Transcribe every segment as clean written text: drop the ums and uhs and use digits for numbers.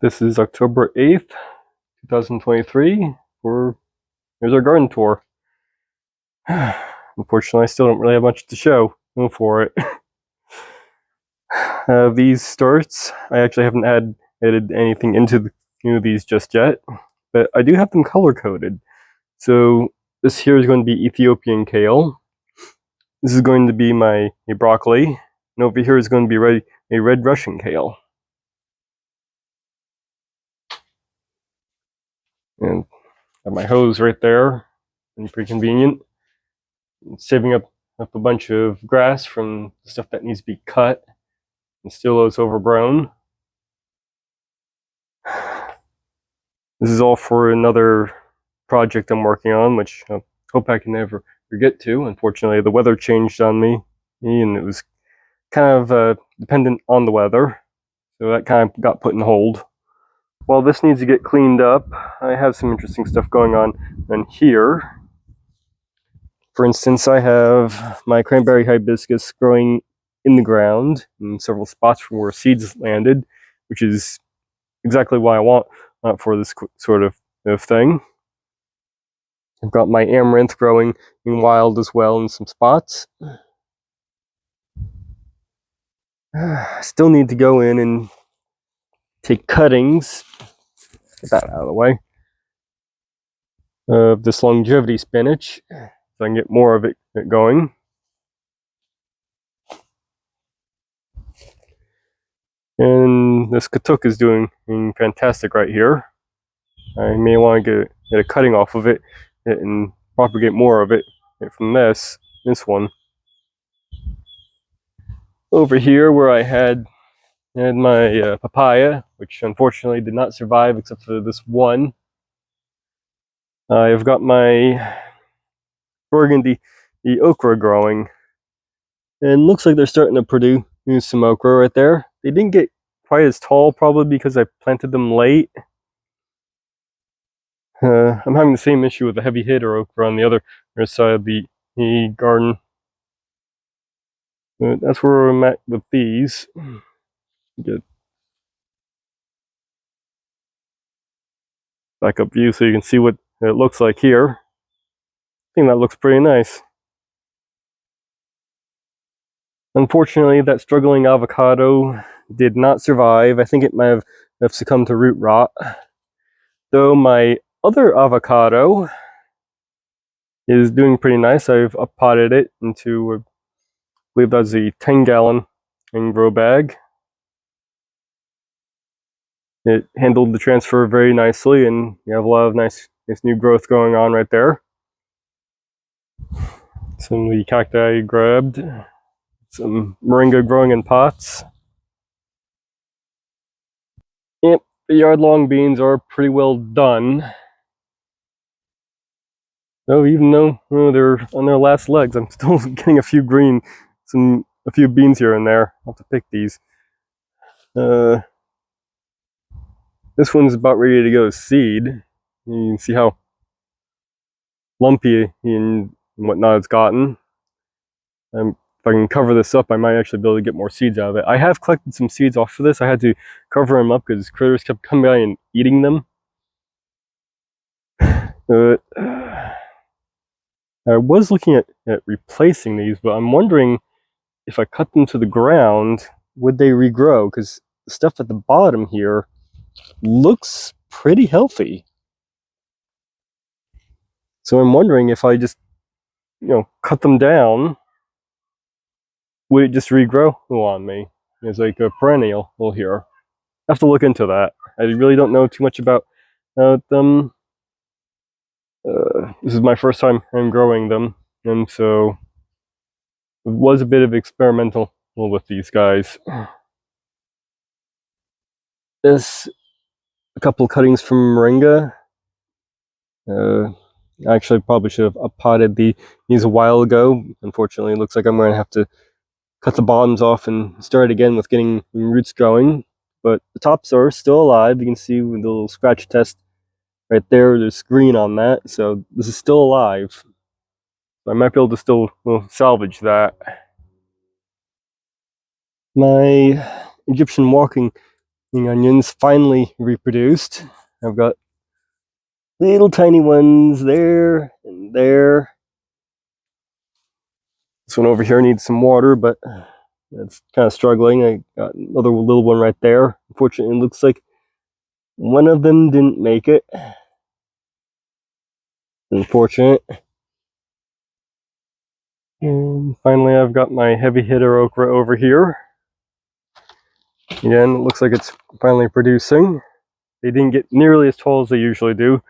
This is October 8th, 2023. Here's our garden tour. Unfortunately, I still don't really have much to show for it. These starts, I actually haven't added anything into these just yet, but I do have them color-coded. So this here is going to be Ethiopian kale. This is going to be my broccoli, and over here is going to be a red Russian kale. And I have my hose right there, and pretty convenient. Saving up a bunch of grass from stuff that needs to be cut and still is overgrown. This is all for another project I'm working on, which I hope I can never get to. Unfortunately, the weather changed on me, and it was kind of dependent on the weather, so that kind of got put in hold. While this needs to get cleaned up, I have some interesting stuff going on here. For instance, I have my cranberry hibiscus growing in the ground in several spots from where seeds landed, which is exactly what I want for this sort of thing. I've got my amaranth growing in wild as well in some spots. Still need to go in and take cuttings, get that out of the way, of this longevity spinach, so I can get more of it going. And this katuk is doing fantastic right here. I may want to get a cutting off of it and propagate more of it from this one. Over here where I had my papaya, which unfortunately did not survive except for this one. I've got my burgundy okra growing, and looks like they're starting to produce some okra right there. They didn't get quite as tall, probably because I planted them late. I'm having the same issue with the heavy hitter okra on the other side of the garden. But that's where I'm at with these. Get back up view so you can see what it looks like here. I think that looks pretty nice. Unfortunately, that struggling avocado did not survive. I think it might have succumbed to root rot. Though my other avocado is doing pretty nice. I've up-potted it into, I believe that's a 10-gallon grow bag. It handled the transfer very nicely, and you have a lot of nice new growth going on right there. Some of the cacti I grabbed. Some moringa growing in pots. Yep, the yard-long beans are pretty well done. So even though they're on their last legs, I'm still getting a few a few beans here and there. I'll have to pick these. This one's about ready to go seed. You can see how lumpy and whatnot it's gotten. If I can cover this up, I might actually be able to get more seeds out of it. I have collected some seeds off of this. I had to cover them up because critters kept coming by and eating them. I was looking at replacing these, but I'm wondering if I cut them to the ground, would they regrow? Because the stuff at the bottom here looks pretty healthy. So I'm wondering if I just, cut them down, would it just regrow on me? It's like a perennial here. I have to look into that. I really don't know too much about them. This is my first time growing them, and so it was a bit of experimental with these guys. This, a couple cuttings from moringa. Actually, probably should have up-potted these a while ago. Unfortunately, it looks like I'm going to have to cut the bottoms off and start again with getting roots growing. But the tops are still alive. You can see with the little scratch test right there, there's green on that. So this is still alive. I might be able to still salvage that. My Egyptian walking The onions finally reproduced. I've got little tiny ones there and there. This one over here needs some water, but it's kind of struggling. I got another little one right there. Unfortunately, it looks like one of them didn't make it. Unfortunate. And finally, I've got my heavy hitter okra over here. Again, it looks like it's finally producing. They didn't get nearly as tall as they usually do.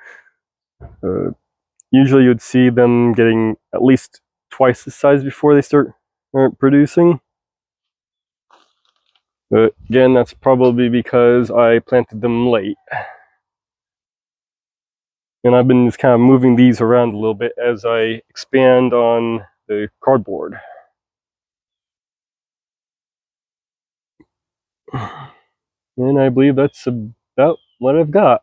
Usually you'd see them getting at least twice the size before they start producing. But again, that's probably because I planted them late. And I've been just kind of moving these around a little bit as I expand on the cardboard. And I believe that's about what I've got.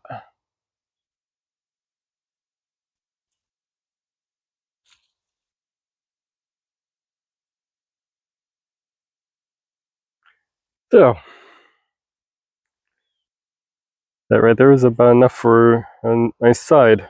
So, that right there is about enough for a nice side.